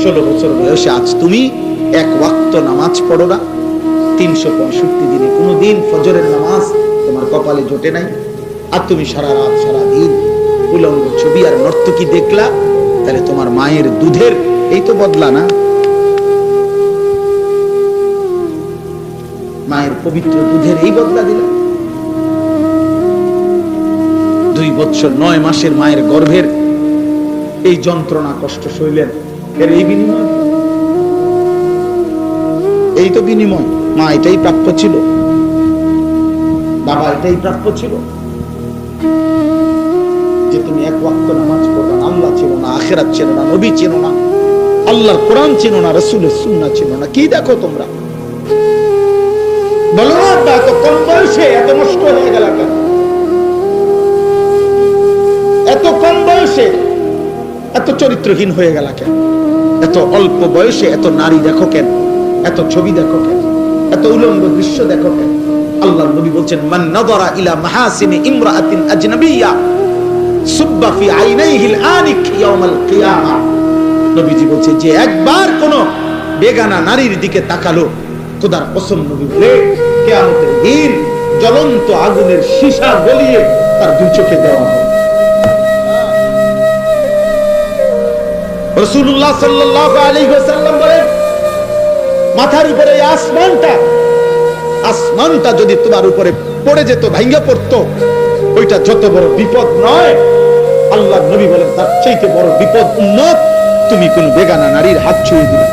16 বছর বয়সে আজ তুমি এক ওয়াক্ত নামাজ পড়ো না, 365 দিনে কোনোদিন ফজরের নামাজ তোমার কপালে জোটে নাই, আর তুমি সারা রাত সারা দিন উলঙ্গ ছবি আর নর্তকী দেখলা, তাহলে তোমার মায়ের দুধের এই তো বদলা না? মায়ের পবিত্র দুধের এই বদলা দিলা? 2 বছর 9 মাসের মায়ের গর্ভের এই যন্ত্রণা কষ্ট সইলেন, এর এই বিনিময়? এই তো বিনিময়। মা এটাই প্রাপ্য ছিল, বাবা এটাই প্রাপ্য ছিল, যে তুমি এক ওয়াক্ত নামাজ পড়ো না, আল্লাহ ছিল না, আখিরাত ছিল না, নবী ছিল না, আল্লাহর কোরআন ছিল না, রাসূলের সুন্নাহ ছিল না। কি দেখো তোমরা? বলো না, এত কম বয়সে এত নষ্ট হয়ে গেল কেন? এত কম বয়সে এত চরিত্রহীন হয়ে গেল কেন? এত অল্প বয়সে এত নারী দেখো কেন? এত ছবি দেখো কেন? এত উলঙ্গ দৃশ্য দেখো কেন? আল্লাহর নবী বলছেন, মান নাযারা ইলা মাহাসিনি ইমরাআতিন আজনাবিয়্যা সুব্বা ফি আইনাইহিল আনিক ইয়াউমাল কিয়ামা। নবীজি বলছেন, যে একবার কোন বেগানা নারীর দিকে তাকালো, খোদার কসম নবী বলে, কিয়ামতের দিন জ্বলন্ত আগুনের সীসা গলিয়ে তার দুই চোখে দেওয়া হবে। রাসূলুল্লাহ সাল্লাল্লাহু আলাইহি ওয়াসাল্লাম বলেন, মাথার উপরে আসমানটা যদি তোমার উপরে পড়ে যেত, ভাঙা পড়তো, ওইটা যত বড় বিপদ নয়, আল্লাহর নবী বলেন তার চাইতে বড় বিপদ উম্মত তুমি কোন বেগানা নারীর হাত ছুঁয়ে দিলে।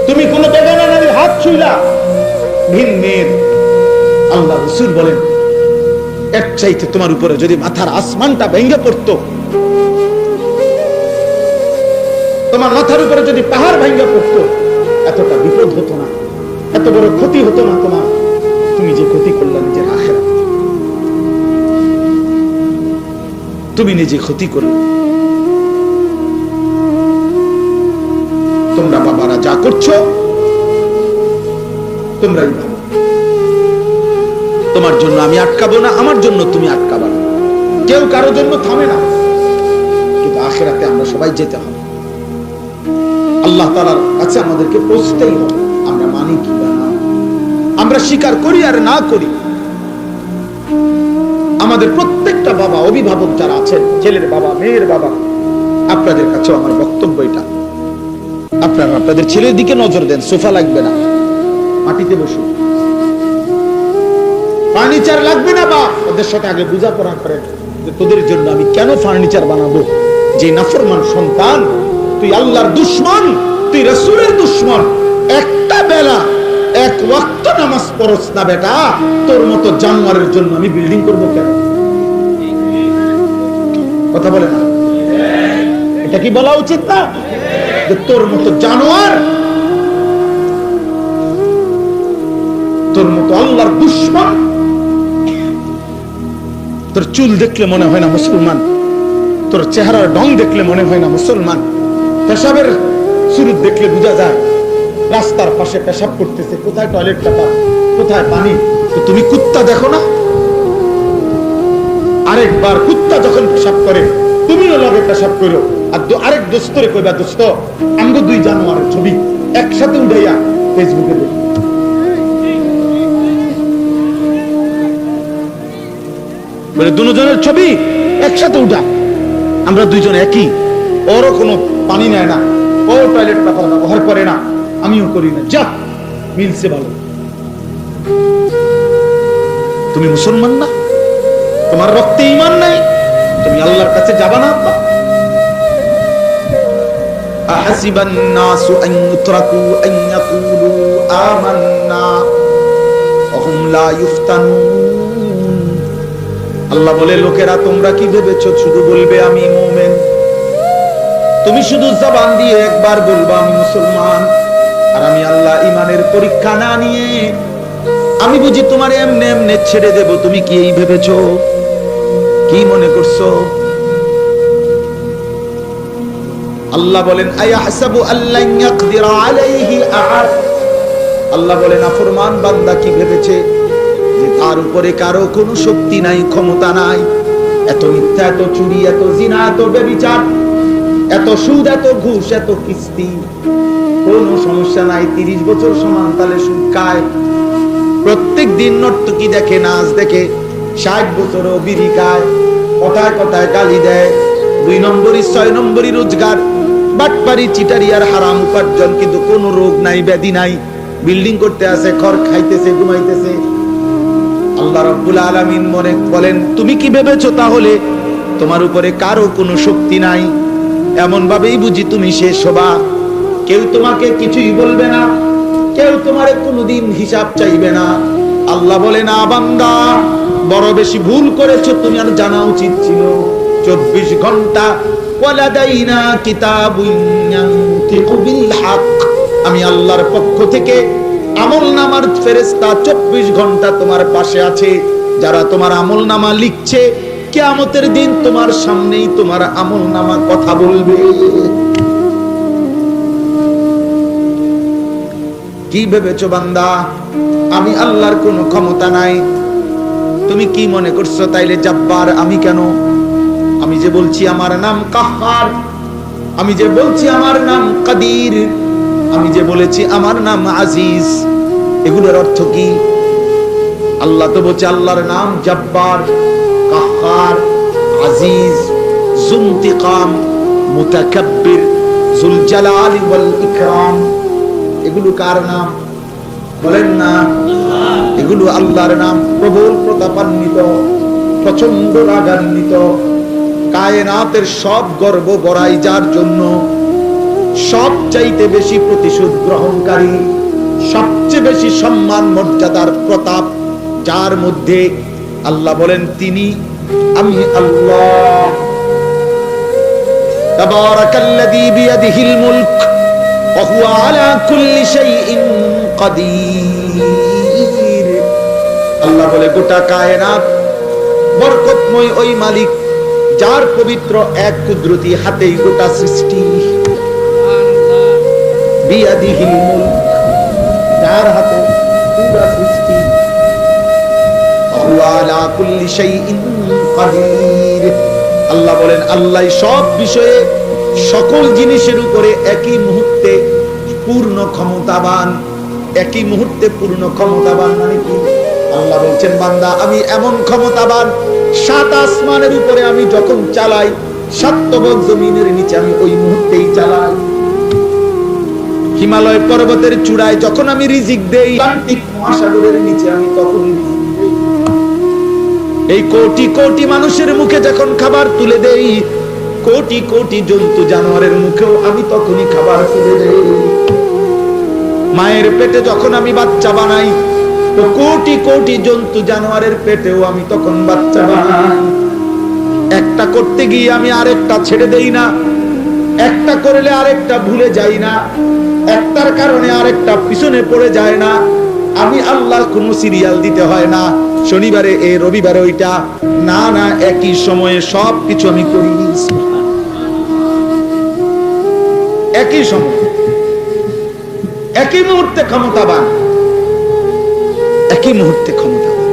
তুমি কোন বেগানা নারীর হাত ছুঁইলা, ভিন মেয়ের। আল্লাহ রাসূল বলেন, এর চাইতে তোমার উপরে যদি মাথার আসমানটা ভেঙে পড়তো, তোমার মাথার উপরে যদি পাহাড় ভেঙে পড়তো, এতটা বিপদ হতো না, এত বড় ক্ষতি হতো না তোমার। তুমি যে ক্ষতি করলে নিজের আখিরাত, তুমি নিজে ক্ষতি করলে। তোমরা বাবারা যা করছো তোমরাই ভালো। তোমার জন্য আমি আটকাবো না, আমার জন্য তুমি আটকাবা না, কেউ কারো জন্য থামে না। কিন্তু আখিরাতে আমরা সবাই যেতে হবে, আল্লাহ তাআলার কাছে আমাদেরকে পৌঁছতেই হবে। আমরা মানি কি বা না, আমরা স্বীকার করি আর না করি, আমাদের প্রত্যেকটা বাবা, অভিভাবক যারা আছেন, ছেলের বাবা, মেয়ের বাবা, আপনাদের কাছেও আমার বক্তব্য এটা, আপনারা আপনাদের ছেলের দিকে নজর দেন। সোফা লাগবে না, মাটিতে বসুন। ফার্নিচার লাগবে না, বা ওদের সাথে আগে বোঝাপড়া করেন যে তোদের জন্য আমি কেন ফার্নিচার বানাবো। যে নাফরমান সন্তান, তুই আল্লাহর দুশমন, তুই রাসূলের দুশমন, একটা বেলা এক ওয়াক্ত নামাজ পড়ছ না বেটা, তোর মতো জানোয়ারের জন্য আমি বিল্ডিং করবো কেন? কথা বলে না? এটা কি বলা উচিত না যে তোর মতো জানোয়ার, তোর মতো আল্লাহর দুশমন, তোর চুল দেখলে মনে হয় না মুসলমান, তোর চেহারার ঢং দেখলে মনে হয় না মুসলমান, পেশাবের সুরত দেখলে বোঝা যায় রাস্তার পাশে পেশাব করতেছে, কোথায় টয়লেট পেপার, কোথায় পানি। তো তুমি কুত্তা দেখো না? আরেকবার কুত্তা যখন পেশাব করে তুমিও লগে পেশাব করো, আর আরেক দোস্তরে কইবা, দোস্ত আমগো দুই জানোয়ারের ছবি একসাথে উঠাইয়া ফেসবুকে দেখ। বলে দুজনের ছবি একসাথে উঠা, আমরা দুইজন একই, ওরও কোনো পানি নেয় না, ও টয়লেট পেপার ব্যবহার করে না, আমিও করি না, যা মিলছে ভালো। তুমি মুসলমান না? তোমার রক্তে ঈমান নাই? তুমি আল্লাহর কাছে যাবা না? আহাসিবান নাসু আন ইউতরাকু আন ইয়াকুলু আমান্না ওয়া হুম লা ইফতানুন। আল্লাহ বলে, লোকেরা তোমরা কি ভেবেছো শুধু বলবে আমি মুমিন? তুমি শুধু জবান দিয়ে একবার বলবা আমি মুসলমান, আর আমি আল্লাহ ঈমানের পরীক্ষা না নিয়ে আমি বুঝি তোমার এমনে এমনে ছেড়ে দেব? তুমি কি এই ভেবেছো? কি মনে করছো? আল্লাহ বলেন, আয়াহসাবু আল্লান ইয়াকদিরা আলাইহি আহাদ। আল্লাহ বলেন, নাফরমান বান্দা কি ভেবেছে যে তার উপরে কারো কোনো শক্তি নাই, ক্ষমতা নাই? এত মিথ্যা, এত চুরি, এত জিনা, এত ব্যভিচার, এত সুদ, এত ঘুষ, এত কিস্তি, কোন সমস্যা নাই। 30 বছর সমান তালে সুদ খায়, প্রত্যেক দিন নর্তকী দেখে, নাচ দেখে, 60 বছরও বিড়ি খায়, কথায় কথায় গালি দেয়, 2 নম্বরই 6 নম্বরই রোজগার, বাটপারি চিটারি আর হারাম উপার্জন, কিন্তু কোনো রোগ নাই, ব্যাধি নাই, বিল্ডিং করতে আছে, খড় খাইতেছে, ঘুমাইতেছে। আল্লাহ রাব্বুল আলামিন মনে বলেন, তুমি কি ভেবেছো তাহলে তোমার উপরে কারো কোনো শক্তি নাই? এমন ভাবেই বুঝি তুমি শেষ হবা। কেউ তোমাকে কিছুই বলবে না, কেউ তোমারে কোনোদিন হিসাব চাইবে না। আল্লাহ বলে, না বান্দা, বড় বেশি ভুল করেছো, তুমি আর জানা উচিত ছিল। 24 ঘন্টা ওয়ালাদাইনা কিতাবুন ইয়ানতিকু বিল হক, আমি আল্লাহর পক্ষ থেকে আমলনামার ফেরেশতা 24 ঘন্টা তোমার পাশে আছে, যারা তোমার আমলনামা লিখছে। কিয়ামতের দিন তোমার সামনেই তোমার আমলনামা কথা বলবে। কি ভেবেছো বান্দা আমি আল্লাহর কোনো ক্ষমতা নাই? তুমি কি মনে করছো তাইলে জব্বার আমি কেন? আমি যে বলছি আমার নাম কাহ্হার, আমি যে বলছি আমার নাম কাদির, আমি যে বলেছি আমার নাম আজিজ, এগুলোর অর্থ কি? আল্লাহ তো বলছে আল্লাহর নাম জব্বার, কাহ্হার, আজিজ, যুনতিকাম, মুতাকাব্বির, যুল জালালি ওয়াল ইকরাম। এগুলো কার নাম বলেন না? এগুলো আল্লাহর নাম। প্রবল প্রতাপান্বিত, প্রচন্ড রাগান্বিত, কায়নাতের সব গর্ব বড়াই যার জন্য, সবচাইতে বেশি প্রতিশোধ গ্রহণকারী, সবচেয়ে বেশি সম্মান মর্যাদার প্রতাপ যার মধ্যে, আল্লাহ বলেন তিনি আমি আল্লাহ। তাবারাকাল্লাযী বিয়াদিহিল মুলক ওয়া হুয়া আলা কুল্লি শাইইন কাদির। আল্লাহ বলে গোটা কায়নাত বরকতময় ওই মালিক যার পবিত্র এক কুদরতি হাতেই গোটা সৃষ্টি। বিয়াদিহিল মুলক, যার হাতে পুরো সৃষ্টি। ওয়া আলা কুল্লি শাইইন কাদির। আল্লাহ বলেন আল্লাহ সব বিষয়ে সকল জিনিসের উপরে একই মুহূর্তে পূর্ণ ক্ষমতাবান। একই মুহূর্তে পূর্ণ ক্ষমতাবান মানে কি? আল্লাহ বলছেন বান্দা আমি এমন ক্ষমতাবান, 7 আসমানের উপরে আমি যখন চালাই, 7 তবক জমিনের নিচে আমি ওই মুহূর্তেই চালাই। হিমালয় পর্বতের চূড়ায় যখন আমি রিজিক দেই, আটলান্টিক মহাসাগরের নিচে আমি তখন রিজিক দেই। এই কোটি কোটি মানুষের মুখে যখন খাবার তুলে দেই, কোটি কোটি জন্তু জানোয়ারের মুখেও আমি তখনই খাবার তুলে দেই। মায়ের পেটে যখন আমি বাচ্চা বানাই, তো কোটি কোটি জন্তু জানোয়ারের পেটেও আমি তখন বাচ্চা বানাই। একটা করতে গিয়ে আমি আরেকটা ছেড়ে দেই না, একটা করলে আরেকটা ভুলে যাই না, একটার কারণে আরেকটা পিছনে পড়ে যায় না। আমি আল্লাহ কোনো সিরিয়াল দিতে হয় না, শনিবারে এ রবিবারে ওইটা না, না, একই সময়ে সব কিছু আমি করি। একই সময়, একই মুহূর্তে ক্ষমতাবান, একই মুহূর্তে ক্ষমতাবান।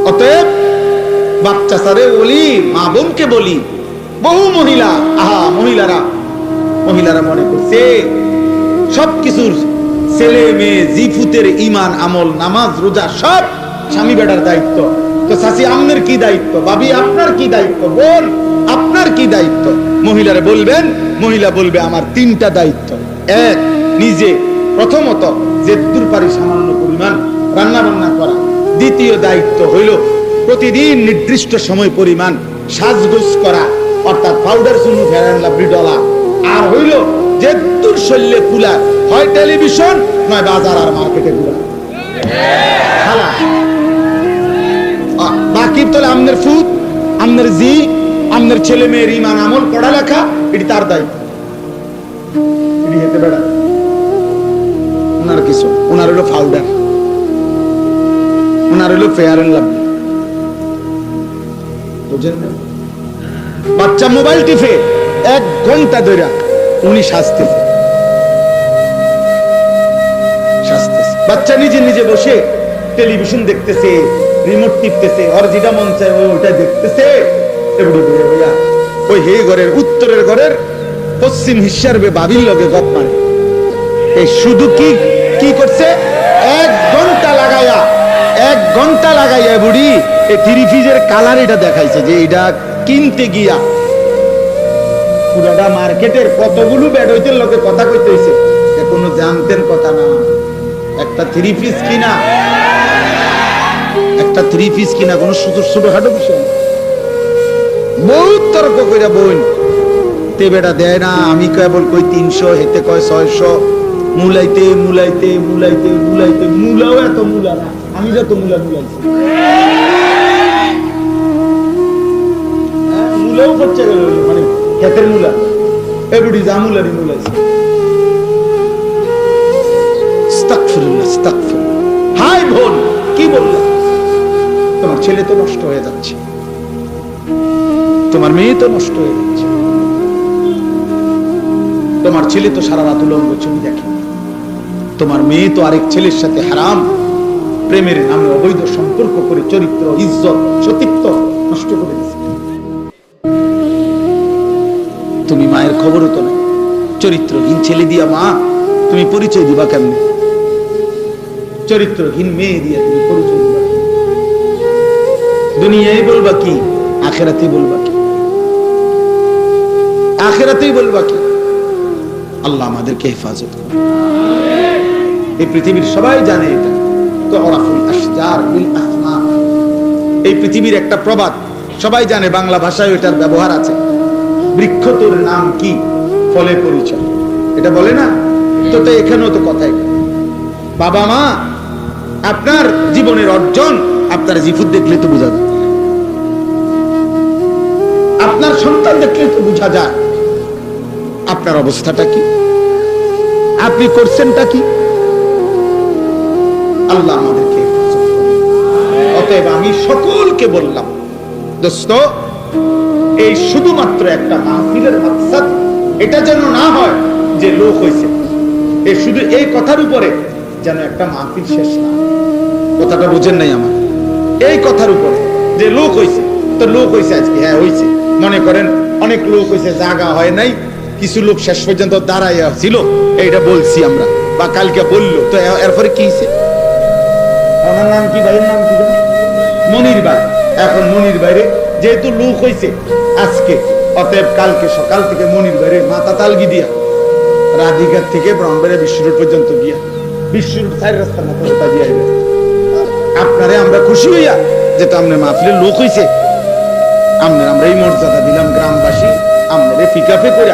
অতএব বাচ্চা সারে বলি, মা বোনকে বলি, বহু মহিলা, মহিলারা মনে করছে সবকিছুর ছেলে মেয়ে জিফুতের ইমান আমল নামাজ রোজা সব স্বামী বেটার দায়িত্ব। তো চাচি আপনার কি দায়িত্ব, ভাবি আপনার কি দায়িত্ব, বোন আপনার কি দায়িত্ব? মহিলারা বলবেন, মহিলা বলবে আমার 3টা দায়িত্ব। এক, নিজে প্রথমত যে দূর পারি সামান্য পরিমাণ রান্না বান্না করা। দ্বিতীয় দায়িত্ব হইল প্রতিদিন নির্দিষ্ট সময় পরিমাণ সাজগোজ করা, অর্থাৎ পাউডার চুনু ফেরান লাভলি ডলা। আর হইল যে দূর শৈল্যে কুলা, হয় টেলিভিশন নয় বাজার আর মার্কেটে ঘুরা। বাকি তো আমনের ফুট, আমনের জি, আমনের ছেলে মেয়ের ইমান আমল পড়ালেখা, এটি তার দায়িত্ব। এটি হেতে বেড়া ওনার কিছু, ওনার হলো পাউডার, ওনার হলো ফেয়ার এন্ড লাভলি। বুঝেন না? বাচ্চা মোবাইল টিপে 1 ঘন্টা ধরে উনি শাস্তেছে। বাচ্চা নিজে নিজে বসে টেলিভিশন দেখতেছে, রিমোট টিপতেছে, ওর যেটা মন চায় ওইটা দেখতেছে। ওই হে ঘরের উত্তরের ঘরের পশ্চিম হিসার বাবির লগে গপ মারে। এই শুধু কি করছে, 1 ঘন্টা লাগাইয়া বুড়ি এই 3 পিসের কালার এটা দেখাইছে যে এটা কিনতে গিয়া পুরাটা মার্কেটের কতগুলো বেডইতের লোকে কথা কইতে হইছে, কোনো জানতেন কথা না। একটা 3 পিস কিনা কোনো ছোটখাটো বিষয়, বহুত তর্ক কইরা বোন তে বেটা দেয় না। আমি কেবল কই 300, হেতে কয় 600, মুলাইতে মুলাও এত মুলা না, আমি যত মুলাইছি মুলাও খরচা গেল, মানে ক্ষেতের মুলা এগুলি যা মুলারি মুলাইছে। হাই বোন, কি বললে? তোমার ছেলে তো নষ্ট হয়ে যাচ্ছে, তোমার মেয়ে তো নষ্ট হয়ে যাচ্ছে, তোমার ছেলে তো সারা রাত উলঙ্গ ছবি দেখে, তোমার মেয়ে তো আরেক ছেলের সাথে হারাম প্রেমের নামে অবৈধ সম্পর্ক করে চরিত্র, ইজ্জত, সতীত্ব নষ্ট করে দিচ্ছে। তুমি মায়ের খবরও তো নাই, চরিত্রহীন ছেলে দিয়া মা তুমি পরিচয় দিবা কেমনে? চরিত্রহীন মেয়ে দিয়া তুমি পরিচয় দিবা? দুনিয়ায় বলবা কি, আখেরাতেই বলবা কি? আখেরাতেই বলবা কি? আল্লাহ আমাদেরকে হেফাজত করুন। এই পৃথিবীর সবাই জানে এটা তো ওরাফুল আশজার বিল আসমা, এই পৃথিবীর একটা প্রবাদ সবাই জানে, বাংলা ভাষায় এটার ব্যবহার আছে। বৃক্ষ তোর নাম কি, ফলে পরিচয়, এটা বলে না তো? তো এখানেও তো কথাই, বাবা মা আপনার জীবনের অর্জন আপনার জিফুত দেখলে তো বোঝা যায়, আপনার সন্তান দেখলে তো বোঝা যায় আপনার অবস্থাটা কি, আপনি করছেনটা কি। আল্লাহ আমাদেরকে, অতএব আমি সকলকে বললাম, দোস্ত এই শুধুমাত্র একটা মাহফিলের মাকসাদ এটা যেন না হয় যে লোক হইছে, এই শুধু এই কথার উপরে যেন একটা মাহফিল শেষ না। কথাটা বুঝেন নাই আমার? এই কথার উপরে যে লোক হইছে, তো লোক হইছে আজকে, হ্যাঁ হইছে, মনে করেন অনেক লোক হইছে, জায়গা হয় নাই, কিছু লোক শেষ পর্যন্ত দাঁড়াইয়া ছিল, এইটা বলছি আমরা, বা কালকে বললো, তো এরপরে কি হইছে? আমার নাম কি, ভাইয়ের নাম কি? মনির ভাই। এখন মনির বাইরে যেহেতু লোক হইছে আজকে, অতএব কালকে সকাল থেকে মনির বাইরে মাথা তালগি দিয়া রাধিকার থেকে ব্রহ্মবাড়িয়া বিশ্ব রোড পর্যন্ত গিয়া বিশ্ব রোড 4 রাস্তার মতো দিয়ে আইবে। আপনারে আমরা খুশি হইয়া যেটা আপনার মাহফিলের লোক হইছে, আমরা এই মর্যাদা দিলাম গ্রামবাসী, আপনারে পিকআপে করে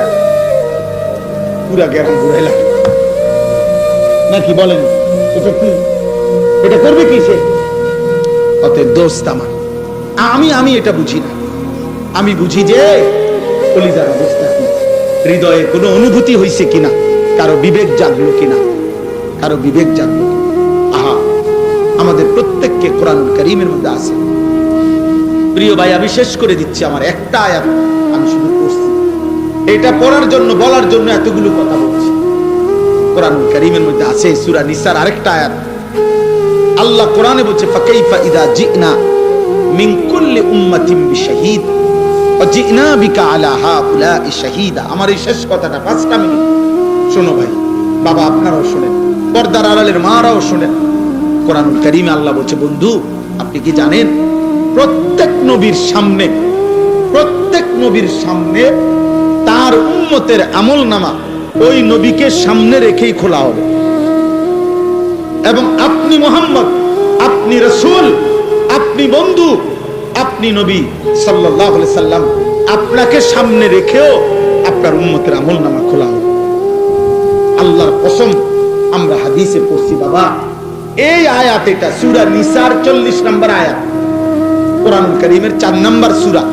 পুরা গ্রাম ঘুরাইলাম নাকি বলেন? এটা কি, এটা করবে কি সে? অতএব দোস্ত আমার, আমি এটা বুঝি না। আমি বুঝি যে কলিজার অবস্থা কি, হৃদয়ে কোনো অনুভূতি হইছে কিনা, কারো বিবেক জাগলো কিনা, কারো বিবেক জাগলো কিনা। আহা, আমাদের প্রত্যেককে কোরআনুল কারীমের মধ্যে আছে। প্রিয় ভাই, আমি শেষ করে দিচ্ছি, আমার একটা আয়াত আমি শুধু পড়ছি, এটা পড়ার জন্য বলার জন্য এতগুলো কথা বলছি। কোরআনুল কারীমের মধ্যে আছে সূরা নিসার আরেকটা আয়াত, আল্লাহ কোরআনে বলছে, ফাকাইফা ইযা জিনা মিন কুল্লি উম্মাতিন বিশাহীদ ওয়া জিনা বিকা আলা হাউলাই শাহীদা। আমার এই শেষ কথাটা 5টা মিনিট শোনো ভাই, বাবা আপনারাও শুনেন, পর্দার আড়ালের মারাও শুনেন। কোরআনুল কারীমে আল্লাহ বলছে, বন্ধু আপনি কি জানেন প্রত্যেক নবীর সামনে তার উম্মতের আমলনামা ওই নবীকে সামনে রেখেই খোলা হবে, এবং আপনি মুহাম্মদ, আপনি রাসূল, আপনি বন্ধু, আপনি নবী সাল্লাল্লাহু আলাইহি সাল্লাম, আপনাকে সামনে রেখেও আপনার উম্মতের আমলনামা খোলা হবে। আল্লাহর কসম, আমরা হাদিসে পড়ছি বাবা, এই আয়াত, এটা সূরা নিসার 40 নম্বর আয়াত, কোরআনুল কারীমের 4 নম্বর সূরা।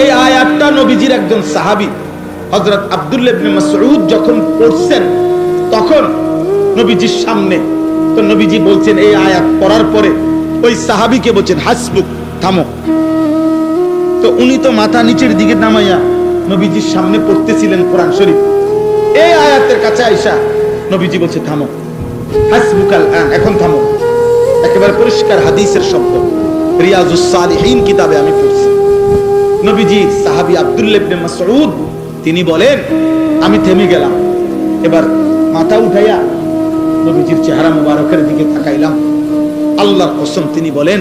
এই আয়াতটা নবীজির একজন সাহাবী হযরত আব্দুল্লাহ ইবনে মাসউদ যখন পড়ছেন, তখন নবীজির সামনে, তো নবীজি বলছেন, এই আয়াত পড়ার পরে ওই সাহাবীকে বলছেন, হাসবুক, থামো। তো উনি তো মাথা নিচের দিকে নামাইয়া নবীজির সামনে পড়তেছিলেন কোরআন শরীফ। এই আয়াতের কাছে আইসা নবীজি বলছে, থামো, হাসবুকাল আন, এখন থামো। একেবারে পরিষ্কার হাদিসের শব্দ, রিয়াজুস সালিহিন কিতাবে আমি পড়ছি। নবীজি সাহাবী আব্দুল্লাহ ইবনে মাসউদ তিনি বলেন, আমি থেমে গেলাম, এবার মাথা উঠাইয়া নবীজির চেহারা মুবারকের দিকে তাকাইলাম। আল্লাহর কসম তিনি বলেন,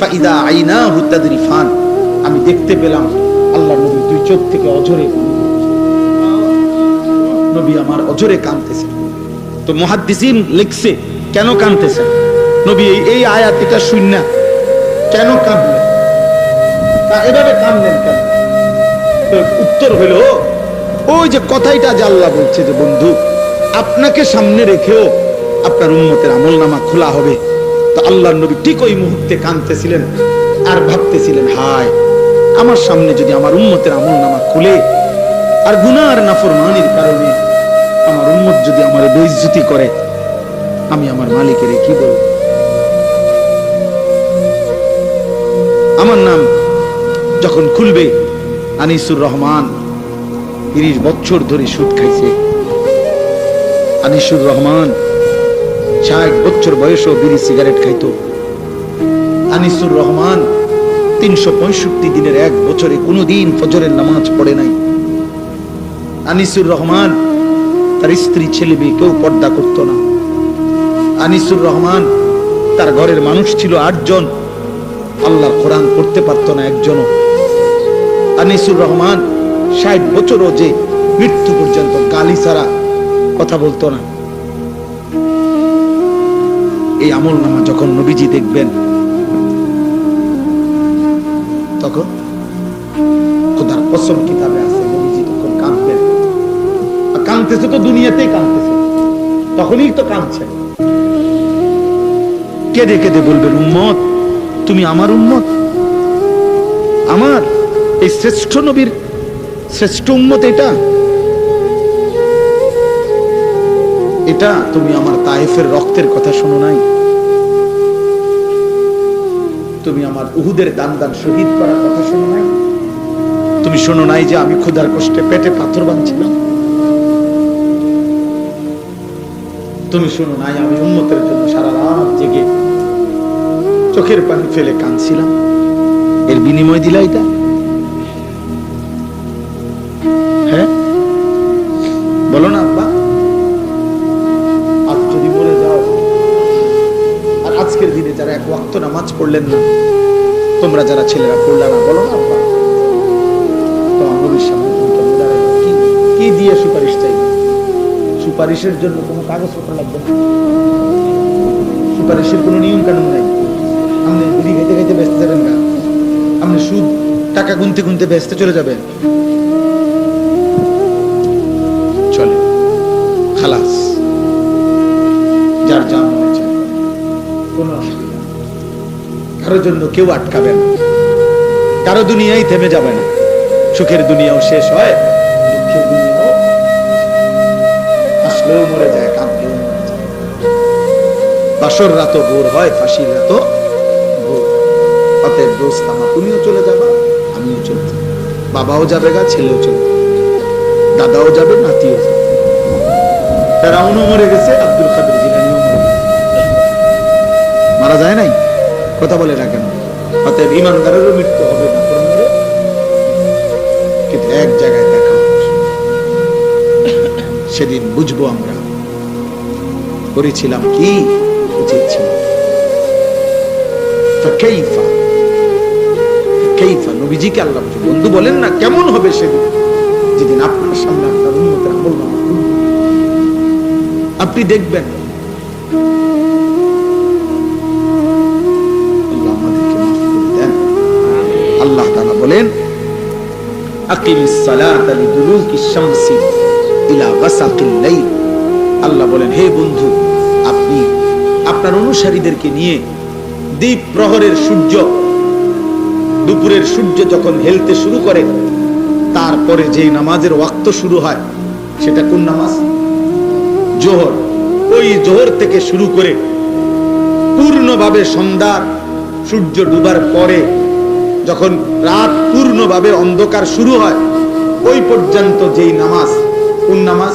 ফাইদা আইনাহু তাদরিফান, আমি দেখতে পেলাম আল্লাহর নবী দুই চোখ থেকে অঝরে, নবী আমার অঝরে কাঁদতেছেন। তো মুহাদ্দিসিন লিখছে কেন কাঁদতেছেন নবী, এই আয়াত এটা শুননা কেন কাঁদলেন, এভাবে কাঁদলেন কেন? তো উত্তর হলো, ওই যে কথাইটা যে আল্লাহ বলছে যে বন্ধু আপনাকে সামনে রেখেও আপনার উম্মতের আমলনামা খোলা হবে। তো আল্লাহর নবী ঠিক ওই মুহূর্তে কাঁদতেছিলেন আর ভাবতেছিলেন, হায় আমার সামনে যদি আমার উম্মতের আমলনামা খুলে, আর গুনাহ আর নাফরমানির কারণে আমার উম্মত যদি আমার বেইজ্জতি করে, আমি আমার মালিকের কি বলবো? আমার নাম যখন খুলবে, আনিসুর রহমান 30 বছর ধরে সুদ খাইছে, আনিসুর রহমান 60 বছর বয়সেও বিড়ি সিগারেট খাইতো, আনিসুর রহমান 365 দিনের এক বছরে কোনোদিন ফজরের নামাজ পড়ে নাই, আনিসুর রহমান তার স্ত্রী ছেলে মেয়ে কেউ পর্দা করতো না, আনিসুর রহমান তার ঘরের মানুষ ছিল 8 জন, আল্লাহর কোরআন পড়তে পারতো না একজনও। আনিসুর রহমান 60 বছরও যে মৃত্যু পর্যন্ত গালি ছাড়া কথা বলতো না। এই আমলনামা যখন নবীজি দেখবেন, তখন খোদার কসম কিতাবে আছে নবীজি তখন কাঁদবেন। কাঁদতেছে তো দুনিয়াতেই কাঁদতেছে, তখনই তো কাঁদছে, কেঁদে কেঁদে বলবেন, উম্মত তুমি আমার উম্মত, আমার এই শ্রেষ্ঠ নবীর শ্রেষ্ঠ উম্মত, এটা তুমি আমার তায়েফের রক্তের কথা শোনো নাই, তুমি আমার উহুদের দান দান শহীদ করার কথা শোনো নাই, তুমি শোনো নাই যে আমি ক্ষুধার কষ্টে পেটে পাথর বাঁধছিলাম, তুমি শোনো নাই আমি উম্মতের জন্য সারা রাত জেগে চোখের পানি ফেলে কাঁদছিলাম, এর বিনিময় দিলা এটা? হ্যাঁ বলো না আব্বা, আজ যদি মরে যাও, আর আজকের দিনে যারা এক ওয়াক্ত নামাজ পড়লেন না, তোমরা যারা ছেলেরা পড়লা না, বলো না আব্বা, তোমার নবীর সামনে কি দিয়ে সুপারিশ চাইবে? সুপারিশের জন্য কোনো কাগজপত্র লাগবে না, সুপারিশের কোনো নিয়ম কানুন নাই, আপনি বিড়ি খাইতে খাইতে ব্যস্ত যাবেন না, আপনি সুদ টাকা গুনতে গুনতে ব্যস্ত চলে যাবেন, চলে খালাস, যার যা মনে চায়, কোনো অসুবিধা, কারোর জন্য কেউ আটকাবে না, কারো দুনিয়াই থেমে যাবে না, সুখের দুনিয়াও শেষ হয়, দুঃখের দুনিয়াও আসলেও মরে যায়, কাঁদলেও মরে যায়, বাসর রাতও ভোর হয়, ফাঁসির রাতও ভোর। অতএব দোস্ত আমার, তুমিও চলে যাবা, আমিও চলে যাব, বাবাও যাবে গা, ছেলেও চলে যাবে, দাদাও যাবে, নাতিও যাবে, ফেরাউনও মরে গেছে, আব্দুল কাদের জিলানীও মরে গেছে, মারা যায় নাই, কথা বলে না কেন? অতএব ইমানদারেরও মৃত্যু হবে না, কিন্তু এক জায়গায় দেখা হবে, সেদিন বুঝবো আমরা করেছিলাম কি উচিত ছিল। নবীজিকে আল্লাহ বন্ধু বলেন না, কেমন হবে সেদিন যেদিন আপনার সামনে আপনার উম্মতের আমলনামা খুলবে, আপনি দেখবেন। আল্লাহ আমাদেরকে মাফ করে দেন। আল্লাহ তাআলা বলেন, আকিমিস সালাতা লিদুলুকিশ শামসি ইলা গাসাকিল লাইল। আল্লাহ বলেন, হে বন্ধু, আপনি আপনার অনুসারীদেরকে নিয়ে দ্বীপ প্রহরের সূর্য, দুপুরের সূর্য যখন হেলতে শুরু করে, তারপরে যে নামাজের ওয়াক্ত শুরু হয়, সেটা কোন নামাজ? জোহর। ওই জোহর থেকে শুরু করে পূর্ণভাবে সন্ধ্যার সূর্য ডুবার পরে, যখন রাত পূর্ণভাবে অন্ধকার শুরু হয়, ওই পর্যন্ত যেই নামাজ, কোন নামাজ?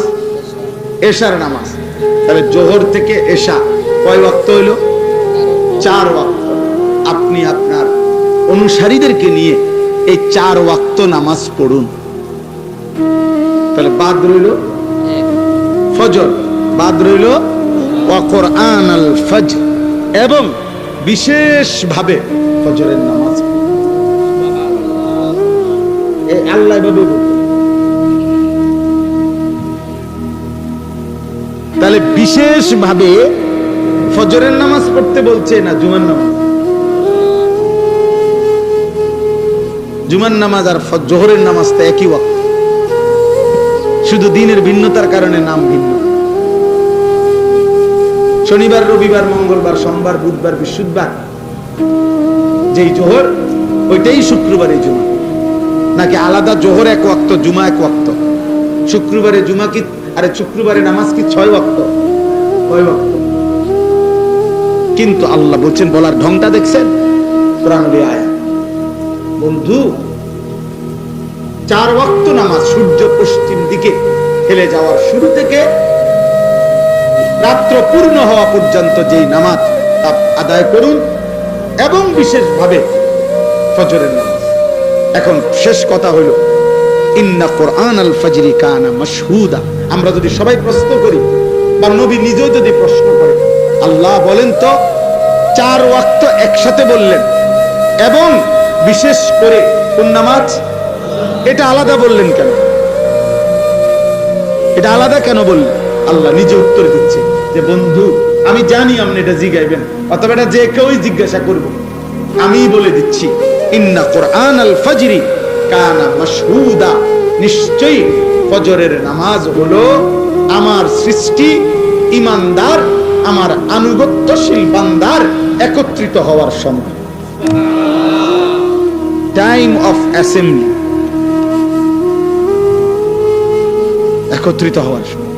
এশার নামাজ। তাহলে জোহর থেকে এশা কয় ওয়াক্ত হইল? 4 ওয়াক্ত আপনি আপনার অনুসারীদেরকে নিয়ে এই 4 ওয়াক্ত নামাজ পড়ুন। তাহলে বাদ রইল ফজর, বাদ রইল ওয়া কোরআন আল ফজর, এবং বিশেষভাবে ফজরের নামাজ। আল্লাহ এভাবে তাহলে বিশেষভাবে ফজরের নামাজ পড়তে বলছে না জুমার নামাজ? জুমার নামাজ আর জোহরের নামাজটা একই ওয়াক্ত, শুধু দিনের ভিন্নতার কারণে নাম ভিন্ন। শনিবার, রবিবার, মঙ্গলবার, সোমবার, বুধবার, বৃহস্পতিবার যেই জোহর, ওইটাই শুক্রবারে জুমা। নাকি আলাদা জোহর 1 ওয়াক্ত, জুমা 1 ওয়াক্ত? শুক্রবারে জুমা কি, আরে শুক্রবারে নামাজ কি 6 ওয়াক্ত? 6 ওয়াক্ত। কিন্তু আল্লাহ বলছেন, বলার ঢংটা দেখছেন? কোরআনুল আয়াত বন্ধু, 4 ওয়াক্ত নামাজ সূর্য পশ্চিম দিকে হেলে যাওয়ার শুরু থেকে রাত্র পূর্ণ হওয়া পর্যন্ত যেই নামাজ তা আদায় করুন, এবং বিশেষভাবে ফজরের নামাজ। এখন শেষ কথা হলো, ইন্না কোরআন আল ফজরি কানা মাশহুদা। আমরা যদি সবাই প্রশ্ন করি, বা নবী নিজেও যদি প্রশ্ন করে, আল্লাহ বলেন তো 4 ওয়াক্ত একসাথে বললেন, এবং বিশেষ করে কোন নামাজ? এটা আলাদা বললেন কেন? এটা আলাদা কেন বললেন? আল্লাহ নিজে উত্তর দিচ্ছে যে, বন্ধু আমি জানি আপনি এটা জিজ্ঞাইবেন, অথবা এটা যে কেউই জিজ্ঞাসা করব, আমি বলে দিচ্ছি, ইন্না কোরআন আল ফজরি কানা মাশহুদা। নিশ্চয়ই ফজরের নামাজ হলো আমার সৃষ্টি ঈমানদার, আমার আনুগত্যশীল বান্দার একত্রিত হওয়ার সময়, টাইম অফ অ্যাসেম্বলি, একত্রিত হওয়ার সময়।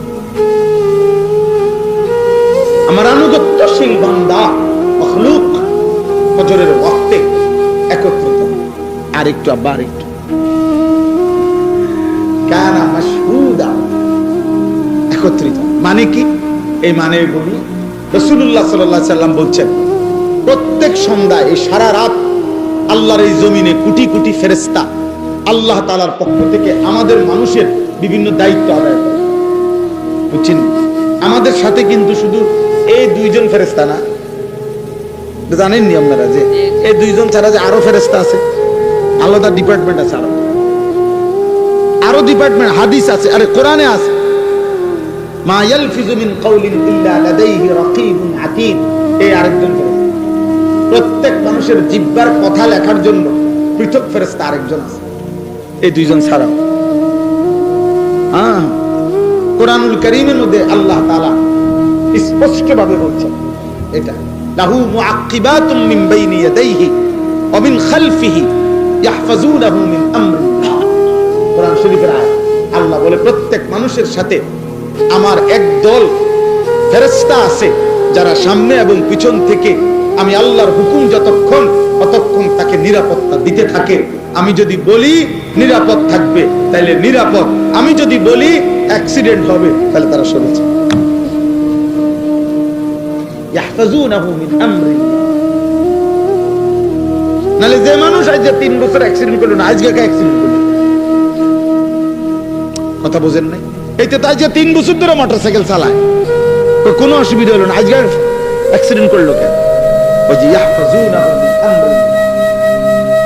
আমার আনুগত্যশীল বান্দা মাখলুক ফজরের ওয়াক্তে একত্রিত। আর একটু আবার একটু, কানা মাশহুদা, একত্রিত মানে কি? এই মানে বলি, রাসূলুল্লাহ সাল্লাল্লাহু আলাইহি সাল্লাম বলছেন, প্রত্যেক সন্ধ্যায় এই সারা রাত আল্লাহর এই জমিনে কোটি কোটি ফেরেশতা আল্লাহ তাআলার পক্ষ থেকে আমাদের মানুষের বিভিন্ন দায়িত্ব আদায় করে। বুঝছেন? আমাদের সাথে কিন্তু শুধু এই 2 জন ফেরেশতা না, জানেননি আপনারা যে এই 2 জন ছাড়া যে আরো ফেরেশতা আছে, আলাদা ডিপার্টমেন্ট আছে, আরো ডিপার্টমেন্ট, হাদিস আছে, আরে কোরআনে আছে, মা ইয়ালফিজু মিন কাউলিন ইল্লা লাদাইহি রাকিবুন আতীদ। এই আরেকজন ফেরেশতা। প্রত্যেক মানুষের জিহ্বার কথা লেখার জন্য পৃথক ফেরেশতা আরেকজন আছে, এই 2 জন ছাড়া। কোরআনুল কারীমের মধ্যে আল্লাহ তাআলা স্পষ্টভাবে বলছেন এটা, লাহু মুআক্কিবাতুম মিন বাইনি ইয়াদাইহি ওয়া মিন খালফিহি ইয়াহফাজুনাহু মিন আমরিল্লাহ। কোরআন শরীফের আয়াত। আল্লাহ বলে, প্রত্যেক মানুষের সাথে আমার একদল ফেরেশতা আছে, যারা সামনে এবং পিছন থেকে আমি আল্লাহর হুকুম ততক্ষণ তাকে নিরাপত্তা দিতে থাকে। আমি যদি বলি নিরাপদ থাকবে, তাহলে নিরাপদ। আমি যদি বলি অ্যাক্সিডেন্ট হবে, তাহলে তারা সরেছে। ইয়াহফাজুনাহু মিন আমরিল্লাহ। নালে যে মানুষ আজ 3 বছর অ্যাক্সিডেন্ট করলো না, আজকে অ্যাক্সিডেন্ট করলো, কথা বোঝেন নাই? এইতে তাই যে 3 বছর ধরে মোটরসাইকেল চালায়, কোনো অসুবিধা হলো না, আজকে অ্যাক্সিডেন্ট করলো কেন? ওই যে ইয়াহফাজুনাহু মিন আমরিল্লাহ।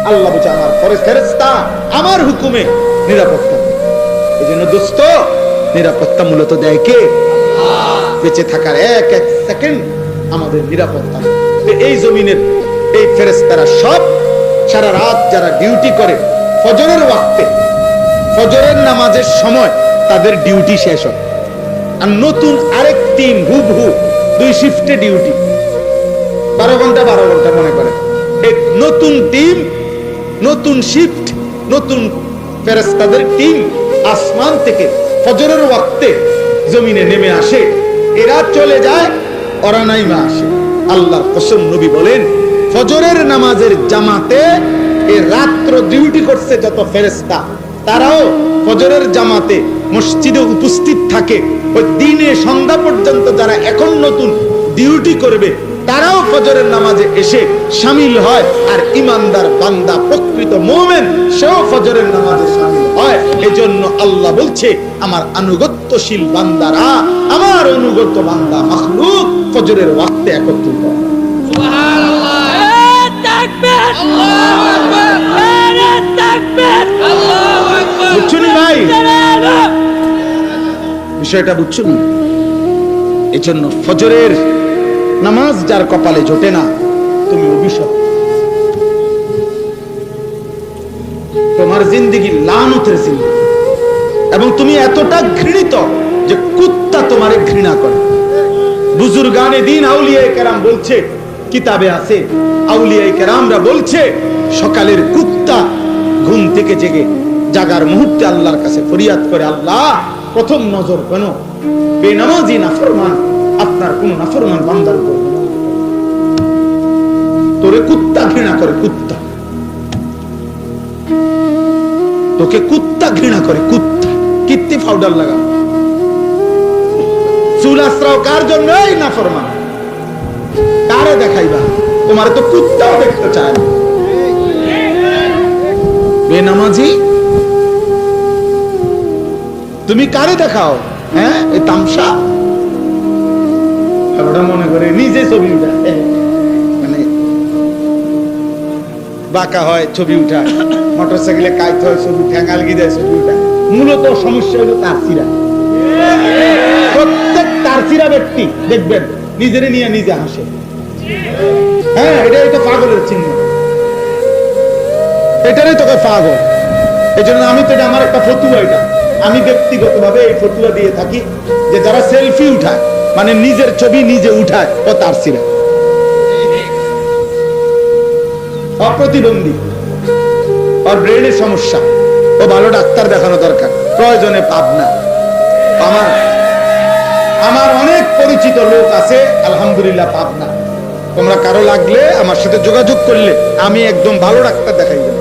আল্লাহ বলে, আমার ফেরেশতা আমার হুকুমে নিরাপত্তা। এজন্য দোস্ত, নিরাপত্তা মূলত দেয় কে? আল্লাহ। বেঁচে থাকার এক এক সেকেন্ড আমাদের নিরাপত্তা। এই জমিনের এই ফেরেশতারা সব সারা রাত যারা ডিউটি করে, ফজরের ওয়াক্তে, ফজরের নামাজের সময় তাদের ডিউটি শেষ হয়, আর নতুন আরেক টিম হুবহু 2 শিফটে ডিউটি, 12 ঘন্টা 12 ঘন্টা মনে করে। এই নতুন টিম, নতুন শিফট, নতুন ফেরেশতাদের টিম আসমান থেকে ফজরের ওয়াক্তে জমিনে নেমে আসে। এরা চলে যায়, ওরা নাইমা আসে। আল্লাহর কসম, নবী বলেন, ফজরের নামাজের জামাতে এই রাত্র ডিউটি করছে যত ফেরেশতা, তারাও ফজরের জামাতে মসজিদে উপস্থিত থাকে। ওই দিনে সন্ধ্যা পর্যন্ত যারা এখন নতুন ডিউটি করবে, তারাও ফজরের নামাজে এসে শামিল হয়, আর ইমানদার বান্দা প্রকৃত মুমিন সেও ফজরের নামাজে শামিল হয়। এজন্য আল্লাহ বলছে, আমার আনুগত্যশীল বান্দারা, আমার অনুগত বান্দা মাখলুক ফজরের ওয়াক্তে একত্রিত হয়। সুবহানাল্লাহ, তাকবীর, আল্লাহু আকবার, তাকবীর, আল্লাহু আকবার। বুঝছুন ভাই, বিষয়টা বুঝছুন? এজন্য ফজরের নামাজ যার কপালে জোটে না, তুমি অভিশপ্ত, তোমার জিন্দেগি লানতের জিন্দেগি, এবং তুমি এতটা ঘৃণিত যে কুত্তা তোমারে ঘৃণা করে। বুজুর্গানে দিন আউলিয়ায়ে কেরাম বলছে, কিতাবে আছে, আউলিয়ায়ে কেরামরা বলছে, সকালের কুত্তা ঘুম থেকে জেগে জাগার মুহূর্তে আল্লাহর কাছে ফরিয়াদ করে, আল্লাহ প্রথম নজর কেন বেনামাজি নাফরমান আপনার কোন নাফরমান বান্দার উপর তোরে কুত্তা ঘৃণা করে, কুত্তা তোকে কুত্তা ঘৃণা করে, কুত্তা। কীর্তি পাউডার লাগাও, চুল আশ্রাও কার জন্য? এই নাফরমান, কারে দেখাইবা? তোমার তো কুত্তাও দেখতে চায় না। বেনামাজি তুমি কারে দেখাও? হ্যাঁ, এই তামসা ওটা মনে করে নিজে ছবি উঠা, মানে বাঁকা হয় ছবি উঠা, মোটর সাইকেলে কাইতে হয় ছবি, ঠ্যাঙ্গালগি দেয় ছবি উঠা। মূলত সমস্যা হলো তারসিরা। প্রত্যেক তারসিরা ব্যক্তি দেখবেন নিজেরে নিয়ে নিজে হাসে। হ্যাঁ, এটাই তো পাগলের চিহ্ন, এটারই তোকে পাগল। এই জন্য আমি তো, এটা আমার একটা ফতুয়া, এটা আমি ব্যক্তিগতভাবে এই ফতুয়া দিয়ে থাকি যে যারা সেলফি উঠায়, মানে নিজের ছবি নিজে উঠায়, ও তারসিরা, অপ্রতিবন্ধী, ওর ব্রেনের সমস্যা, ও ভালো ডাক্তার দেখানো দরকার, প্রয়োজনে পাবনা। আমার অনেক পরিচিত লোক আছে আলহামদুলিল্লাহ পাবনা। তোমরা কারো লাগলে আমার সাথে যোগাযোগ করলে আমি একদম ভালো ডাক্তার দেখাই দেব।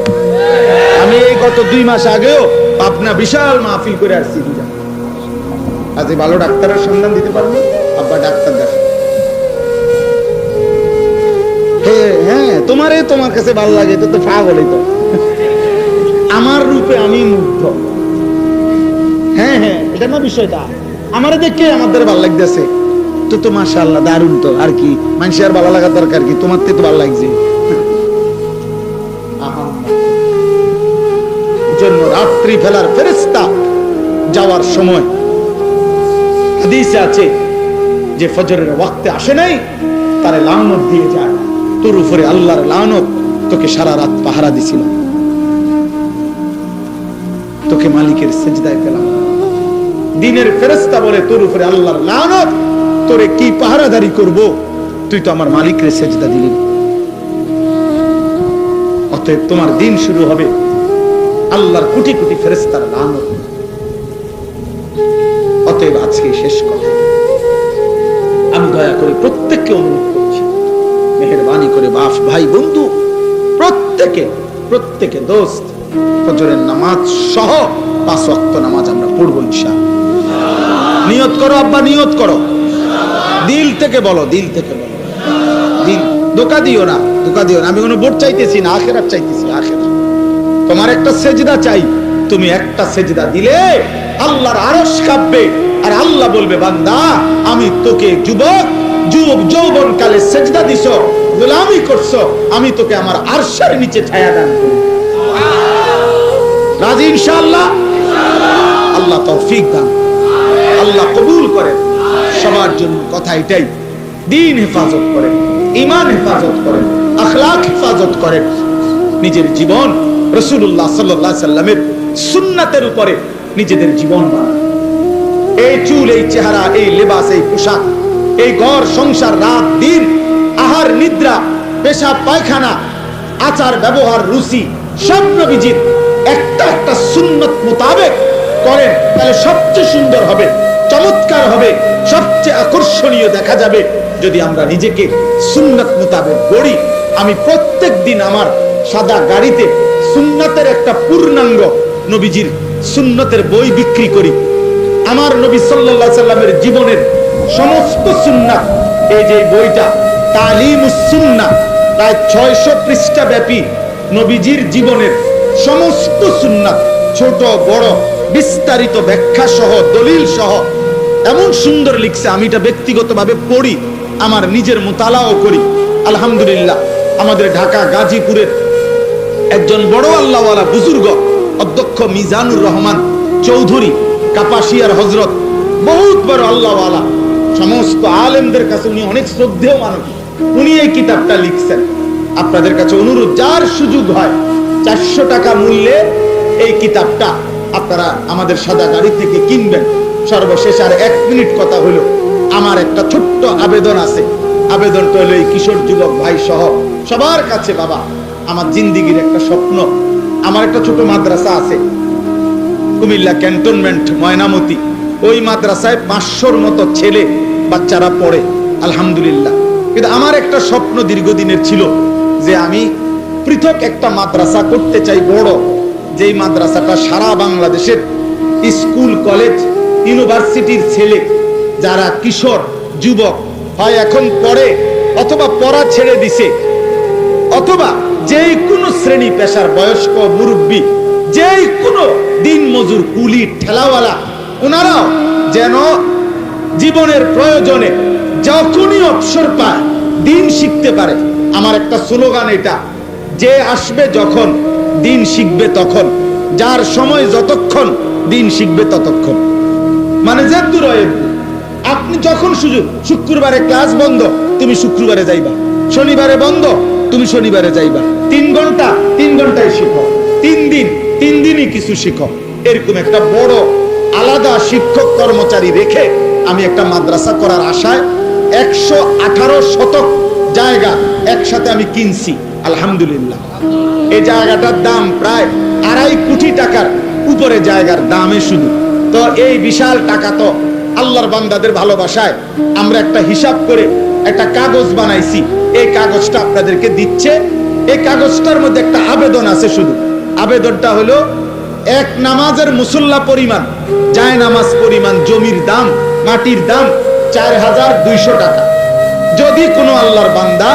আমি এই গত 2 মাস আগেও পাবনা বিশাল মাহফিল করে আসছি। আজ ভালো ডাক্তারের সন্ধান দিতে পারবো, আব্বা ডাক্তার দেখা। হ্যাঁ, তোমার কাছে ভালো লাগে তো, তো পাগলই তো। আমার রূপে আমি মুগ্ধ। হ্যাঁ হ্যাঁ, এটা না বিষয়টা। আমার দেখে আমাদের ভালো লাগতেছে তো, তো মাশাআল্লাহ দারুণ। তো আর কি, মানুষের ভালো লাগার দরকার কি? তোমার তো ভালো লাগছে। জন্য রাত্রি ফেলার ফেরেশতা যাওয়ার সময় হাদিসে আছে যে ফজরের ওয়াক্তে আসে নাই, তারে লানত দিয়ে যায়। তোর উপরে আল্লাহর লানত, তোকে সারা রাত পাহারা দিছিল, তোকে মালিকের সেজদায় পেলাম। দিনের ফেরেশতা বলে, তোর উপরে আল্লাহর লানত, তোরে কি পাহারাদারি করব? তুই তো আমার মালিকের সেজদা দিলি। অতএব তোমার দিন শুরু হবে আল্লাহর কোটি কোটি ফেরেশতার লানত। অতএব আজকে শেষ কথা, আমি দয়া করে প্রত্যেককে অনুরোধ করছি, মেহেরবানি করে বাপ ভাই বন্ধু প্রত্যেকে দোস্ত, ফজরের নামাজ সহ 5 ওয়াক্ত নামাজ আমরা পড়বো ইনশাআল্লাহ। নিয়ত করো আব্বা, নিয়ত করো, দিল থেকে বলো, দিল থেকে বলো, দিল ধোঁকা দিও না, ধোঁকা দিও না। আমি কোনো ভোট চাইতেছি না, আখিরাত চাইতেছি, আখিরাত। তোমার একটা সেজদা চাই, তুমি একটা সেজদা দিলে আল্লাহর আরশ কাঁপবে, আর আল্লাহ বলবে, বান্দা আমি তোকে যৌবন কালে সেজদা দিছো, গোলামি করছো, আমি তোকে আমার আরশের নিচে ছায়া দান করি। রাজি ইনশাআল্লাহ? আল্লাহ তৌফিক দান, আল্লাহ কবুল করেন সবার জন্য। কথা এটাই, দ্বীন হেফাজত করেন, ঈমান হেফাজত করেন, আখলাক হেফাজত করেন, নিজের জীবন রাসূলুল্লাহ সাল্লাল্লাহু আলাইহি সাল্লামের সুন্নাতের উপরে নিজেদের জীবন বানান। এই চুল, এই চেহারা, এই লেবাস, এই পোশাক, এই ঘর সংসার, রাত দিন, আহার নিদ্রা, পেশাব পায়খানা, আচার ব্যবহার, রুচি, সব নবীজির একটা একটা সুন্নত মোতাবেক করেন, তাহলে সবচেয়ে সুন্দর হবে, চমৎকার হবে, সবচেয়ে আকর্ষণীয় দেখা যাবে যদি আমরা নিজেকে সুন্নত মোতাবেক গড়ি। আমি প্রত্যেক দিন আমার সাদা গাড়িতে সুন্নতের একটা পূর্ণাঙ্গ নবীজির সুন্নতের বই বিক্রি করি। আমার নবী সাল্লাল্লাহু আলাইহি সাল্লামের জীবনের সমস্ত সুন্নাত, এই যে বইটা, তালিমুস সুন্নাহ, প্রায় 600 পৃষ্ঠা ব্যাপী নবীজির জীবনের সমস্ত সুন্নাত, ছোট বড় বিস্তারিত ব্যাখ্যা সহ দলিল সহ এমন সুন্দর লিখছে। আমি এটা ব্যক্তিগতভাবে পড়ি, আমার নিজের মুতালাও করি। আলহামদুলিল্লাহ, আমাদের ঢাকা গাজীপুরের একজন বড় আল্লাহওয়ালা বুজুর্গ অধ্যক্ষ মিজানুর রহমান চৌধুরী, কাপাসিয়ার হজরত, বহুত বড় আল্লাহওয়ালা, সমস্ত আলেমদের কাছে উনি অনেক শ্রদ্ধেয় মানুষ। উনি এই কিতাবটা লিখছেন। আপনাদের কাছে অনুরোধ, যার সুযোগ হয় 400 টাকা মূল্যে এই কিতাবটা আপনারা আমাদের সাদা গাড়ি থেকে কিনবেন। সর্বশেষ আর 1 মিনিট কথা হলো, আমার একটা ছোট্ট আবেদন আছে। আবেদনটা হলো এই কিশোর যুবক ভাই সহ সবার কাছে, বাবা, আমার জিন্দিগির একটা স্বপ্ন, আমার একটা ছোট মাদ্রাসা আছে কুমিল্লা ক্যান্টনমেন্ট ময়নামতি। ওই মাদ্রাসায় 500-র মতো ছেলে বাচ্চারা পড়ে, আলহামদুলিল্লাহ। কিন্তু আমার একটা স্বপ্ন দীর্ঘদিনের ছিল যে আমি পৃথক একটা মাদ্রাসা করতে চাই, বড়, যেই মাদ্রাসাটা সারা বাংলাদেশের স্কুল কলেজ ইউনিভার্সিটির ছেলে যারা কিশোর যুবক হয় এখন পড়ে অথবা পড়া ছেড়ে দিছে, অথবা যে কোনো শ্রেণী পেশার বয়স্ক মুরব্বী, যে কোনো দিন মজুর কুলি ঠেলাওয়ালা, ওনারাও যেন জীবনের প্রয়োজনে যখনই অবসর পায় দিন শিখতে পারে। আমার একটা স্লোগান এটা, যে আসবে যখন দিন শিখবে তখন, যার সময় যতক্ষণ দিন শিখবে ততক্ষণ। মানে যে দূর আপনি যখন সুযোগ, শুক্রবারে ক্লাস বন্ধ, তুমি শুক্রবারে যাইবা, শনিবারে বন্ধ, তুমি শনিবারে যাইবা। 3 ঘন্টা 3 ঘন্টায় শিখো, 3 দিন 3 দিনই কিছু শিখো। এরকম একটা বড় আলাদা শিক্ষক কর্মচারী রেখে আমি একটা মাদ্রাসা করার আশায় 118 শতক জায়গা একসাথে আমি কিনছি, আলহামদুলিল্লাহ। এই জায়গাটার দাম প্রায় 2.5 কোটি টাকার উপরে জায়গার দামে শুধু। তো এই বিশাল টাকা তো আল্লাহর বান্দাদের ভালোবাসায় আমরা একটা হিসাব করে একটা কাগজ বানাইছি। এই কাগজটা আপনাদেরকে দিচ্ছে। এই কাগজটার মধ্যে একটা আবেদন আছে শুধু। আবেদনটা হলো, এক নামাজের মুসল্লা পরিমাণ, যায় নামাজ পরিমাণ জমির দাম, মাটির দাম 4200 টাকা। যদি কোনো আল্লাহর বান্দা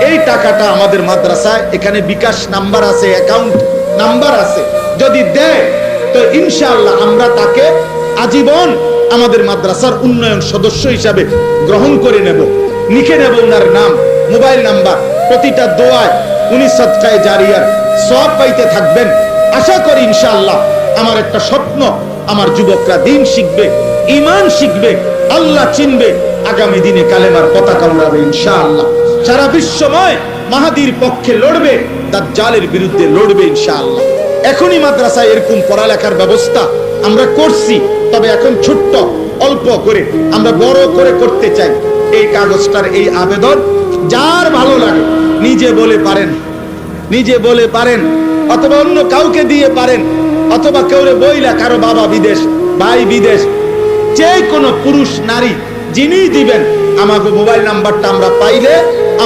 এই টাকাটা আমাদের মাদ্রাসায়, এখানে বিকাশ নাম্বার আছে, অ্যাকাউন্ট নাম্বার আছে, যদি দেয় তো ইনশাআল্লাহ আমরা তাকে আজীবন আমাদের মাদ্রাসার উন্নয়ন সদস্য হিসাবে গ্রহণ করে নেব, লিখে নেব ওনার নাম, মোবাইল নাম্বার। প্রতিটা দোয়ায় উনি সদকায়ে জারিয়ার সওয়াব পাইতে থাকবেন। আশা করি ইনশাআল্লাহ। আমার একটা স্বপ্ন, আমার যুবকরা দিন শিখবে, ঈমান শিখবে, আল্লাহ চিনবে, আগামী দিনে কালেমার পতাকা উড়াবে ইনশাআল্লাহ। সারা বিশ্বময় মাহাদির পক্ষে লড়বে, দাজ্জালের বিরুদ্ধে লড়বে ইনশাআল্লাহ। এখনই মাদ্রাসায় এরকম পড়ালেখার ব্যবস্থা আমরা করছি, তবে এখন ছোট্ট অল্প করে আমরা বড় করে করতে চাই। এই কাগজটার এই আবেদন যার ভালো লাগে নিজে বলে পারেন, অথবা অন্য কাউকে দিয়ে পারেন, অথবা কেউ বইলা কারো বাবা বিদেশ, ভাই বিদেশ, যে কোনো পুরুষ নারী যিনি দিবেন, আমাকে মোবাইল নাম্বারটা আমরা পাইলে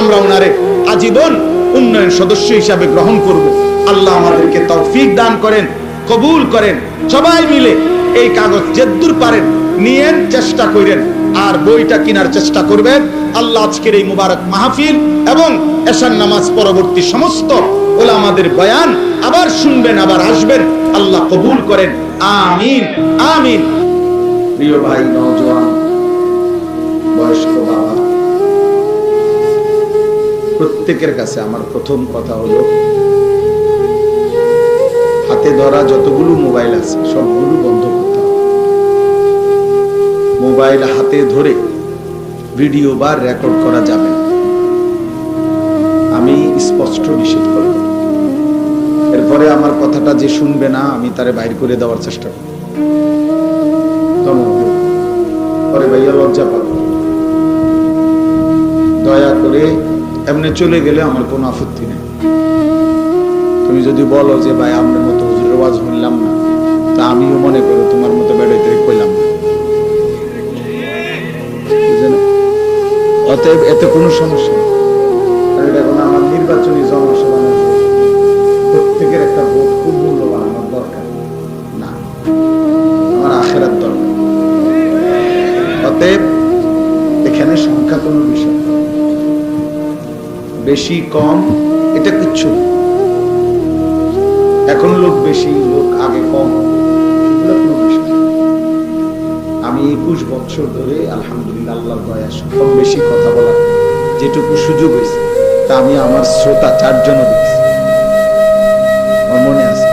আমরা ওনারে আজীবন উন্নয়ন সদস্য হিসাবে গ্রহণ করব। আল্লাহ আমাদেরকে তৌফিক দান করেন, কবুল করেন। সবাই মিলে এই কাগজ যেদূর পারেন নিয়েন, চেষ্টা করেন, আর বইটা কেনার চেষ্টা করবেন। আল্লাহ আজকের এই মুবারক মাহফিল এবং এশার নামাজ পরবর্তী সমস্ত ওলামাদের বয়ান আবার শুনবেন, আবার আসবেন। আল্লাহ কবুল করেন, আমিন আমিন। প্রিয় ভাই, নওজোয়ান, বয়স্ক বাবা, প্রত্যেকের কাছে আমার প্রথম কথা হলো, হাতে ধরা যতগুলো মোবাইল আছে সবগুলো বন্ধ করতে হবে। মোবাইল হাতে ধরে ভিডিও বা রেকর্ড করা যাবে না, আমি স্পষ্ট নিষেধ করব। এরপরে আমার কথাটা যে শুনবে না, আমি তারে বাইর করে দেওয়ার চেষ্টা করব। পরে ভাইয়া লজ্জা পাবে, দয়া করে এমনি চলে গেলে আমার কোনো আপত্তি নেই। তুমি যদি বলো যে ভাই আমার মতো হুজুরের ওয়াজ শুনলাম না, তা আমিও মনে করো তোমার মতো বেড়াইতে কইলাম না, অতএব এতে কোনো সমস্যা নেই। এটা কোনো আমার নির্বাচনী জনসভা, প্রত্যেকের একটা ভোট খুব মূল্যবান, আমার দরকার না, আমার আখেরাত দরকার। অতএব এখানে সংখ্যা কোনো বিষয়, বেশি কম এটা কিচ্ছু না। এখন লোক বেশি, লোক আগে কম, এগুলো কোনো বিষয় না। আমি 21 বছর ধরে আলহামদুলিল্লাহ আল্লাহর দয়া কম বেশি কথা বলার যেটুকু সুযোগ হয়েছে তা আমি আমার শ্রোতা 4 জনও দেখছি, আমার মনে আছে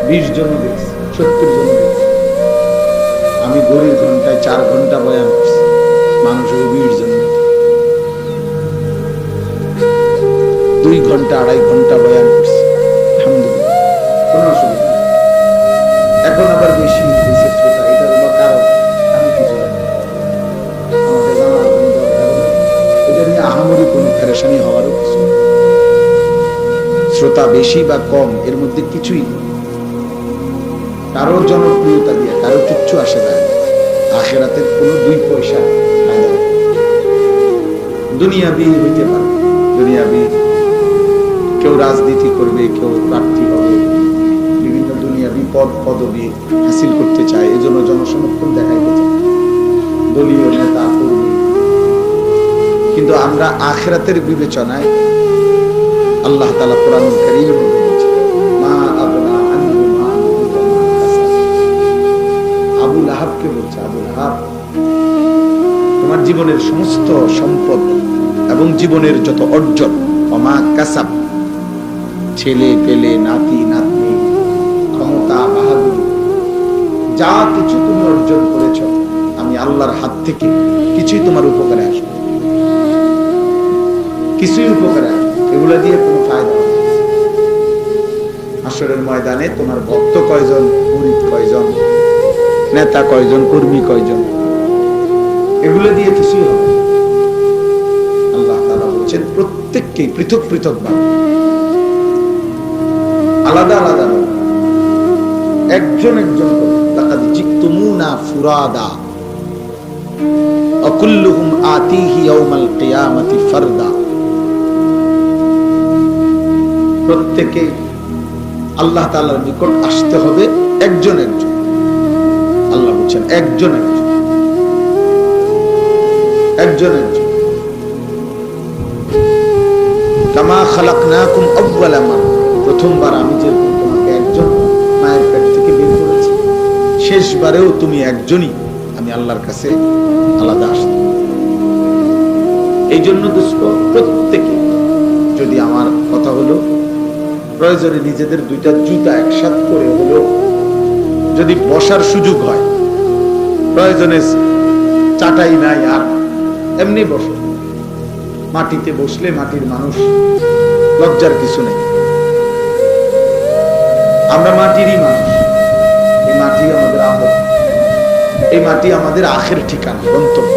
20 জনও দেখছি, 70 জনও দেখছি। আমি ঘড়ির ঘন্টায় 4 ঘন্টা বয়ান করছি, মানুষের 20 জন, 2 ঘন্টা 2.5 ঘন্টা বয়ান করছি, আলহামদুলিল্লাহ কোনো অসুবিধা নেই। এখন আবার বেশি হয়েছে শ্রোতা, এটার হলো কারণ আমি কিছু জানি না। আমাদের জানার কোনো দরকার নেই, এটা নিয়ে আহামরি কোনো পেরেশানি হওয়ারও কিছু নেই। শ্রোতা বেশি বা কম এর মধ্যে কিছুই নেই। কারো জনপ্রিয়তা দিয়ে কারো কিচ্ছু আসে যায় না। আখিরাতের কোনো 2 পয়সা ফায়দা নেই। দুনিয়াবি হইতে পারে, দুনিয়াবি কেউ রাজনীতি করবে, কেউ প্রার্থী হবে, বিভিন্ন দুনিয়াবি পদ পদবি হাসিল করতে চায়, এজন্য জনসমর্থন দেখাইতে চায়, দলীয় নেতা কর্মী। কিন্তু আমরা আখিরাতের বিবেচনায় আল্লাহ তাআলা কোরআনুল কারীমের মধ্যে বলেছেন, মা আবনা আনহু মালুহু ওয়া মা কাসাব। আবু লাহাবকে বলছে, আবু লাহাব তোমার জীবনের সমস্ত সম্পদ এবং জীবনের যত অর্জন, ওয়া মা কাসাব, ছেলে পেলে, নাতি নাতনি, ক্ষমতা বাহাদুরি, যা কিছু তুমি অর্জন করেছ আমি আল্লাহর হাত থেকে কিছুই তোমার উপকারে আসবে, কিছুই উপকারে আসবে, এগুলো দিয়ে কোনো ফায়দা হবে না। হাসরের ময়দানে তোমার ভক্ত কয়জন, মুরিদ কয়জন, নেতা কয়জন, কর্মী কয়জন, এগুলো দিয়ে কিছুই হবে না। আল্লাহ তাআলা বলছেন প্রত্যেককেই পৃথক পৃথক ভাবে, আলাদা আলাদা ভাবে, একজন একজন করে, লাকাদ জিতুমুনা ফুরাদা ওয়া কুল্লুহুম আতিহি ইয়াউমাল কিয়ামাতি ফারদা। প্রত্যেকে আল্লাহ তাআলার নিকট আসতে হবে একজন একজন। আল্লাহ বলছেন একজন একজন, একজন একজন। কামা খালাকনাকুম আউওয়ালা মাররা, প্রথমবার আমি যেরকম তোমাকে একজন মায়ের পেট থেকে বের করেছি, শেষবারেও তুমি একজনই আমি আল্লাহর কাছে আলাদা আসতে। এই জন্য দোস্ত প্রত্যেকে যদি, আমার কথা হলো প্রয়োজনে নিজেদের 2টা জুতা একসাথ করে হলো যদি বসার সুযোগ হয়, প্রয়োজনে চাটাই নাই আর এমনি বসো, মাটিতে বসলে মাটির মানুষ, লজ্জার কিছু নেই। আমরা মাটিরই মানুষ, এই মাটি আমাদের আপন, এই মাটি আমাদের আখের ঠিকানা, গন্তব্য।